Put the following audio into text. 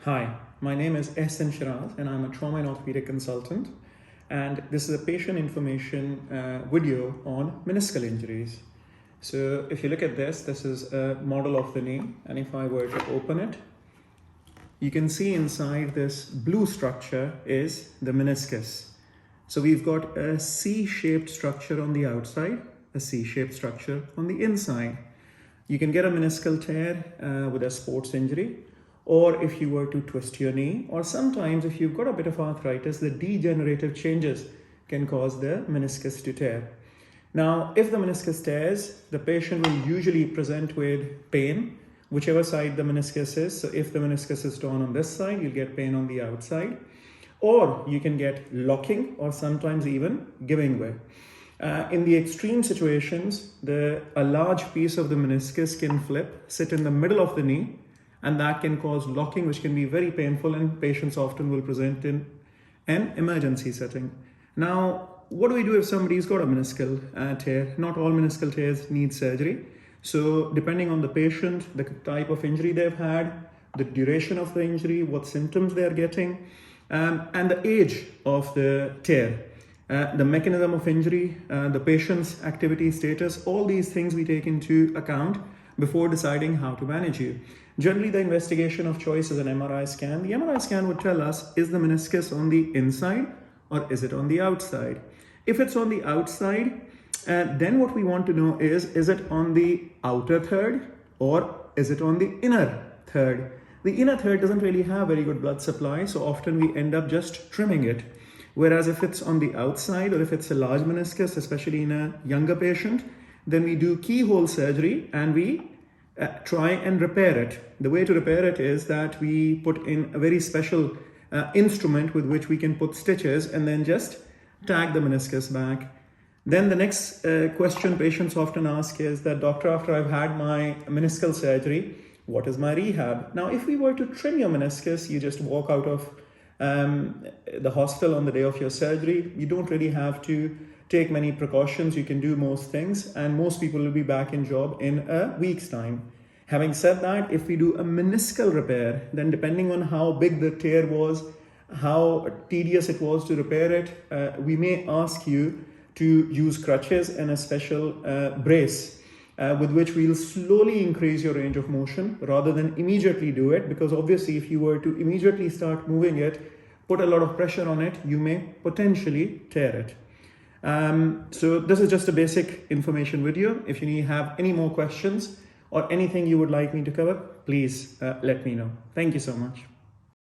Hi, my name is S. Shiraz and I'm a trauma and orthopedic consultant, and this is a patient information video on meniscal injuries. So if you look at this is a model of the knee, and if I were to open it, you can see inside this blue structure is the meniscus. So we've got a C-shaped structure on the outside, a C-shaped structure on the inside. You can get a meniscal tear with a sports injury, or if you were to twist your knee, or sometimes if you've got a bit of arthritis, the degenerative changes can cause the meniscus to tear. Now, if the meniscus tears, the patient will usually present with pain, whichever side the meniscus is. So if the meniscus is torn on this side, you'll get pain on the outside, or you can get locking or sometimes even giving way. In the extreme situations, a large piece of the meniscus can sit in the middle of the knee, and that can cause locking, which can be very painful, and patients often will present in an emergency setting. Now, what do we do if somebody's got a meniscal tear? Not all meniscal tears need surgery. So depending on the patient, the type of injury they've had, the duration of the injury, what symptoms they're getting, and the age of the tear, the mechanism of injury, the patient's activity status, all these things we take into account before deciding how to manage you. Generally, the investigation of choice is an MRI scan. The MRI scan would tell us, is the meniscus on the inside or is it on the outside? If it's on the outside, then what we want to know is it on the outer third or is it on the inner third? The inner third doesn't really have very good blood supply, so often we end up just trimming it. Whereas if it's on the outside, or if it's a large meniscus, especially in a younger patient, then we do keyhole surgery and we try and repair it. The way to repair it is that we put in a very special instrument with which we can put stitches and then just tag the meniscus back. Then the next question patients often ask is that, doctor, after I've had my meniscal surgery, what is my rehab? Now, if we were to trim your meniscus, you just walk out of the hospital on the day of your surgery. You don't really have to take many precautions. You can do most things, and most people will be back in job in a week's time. Having said that, if we do a meniscal repair, then depending on how big the tear was, how tedious it was to repair it, we may ask you to use crutches and a special brace with which we'll slowly increase your range of motion rather than immediately do it, because obviously if you were to immediately start moving it, put a lot of pressure on it, you may potentially tear it. So this is just a basic information video. If you have any more questions or anything you would like me to cover, please let me know. Thank you so much.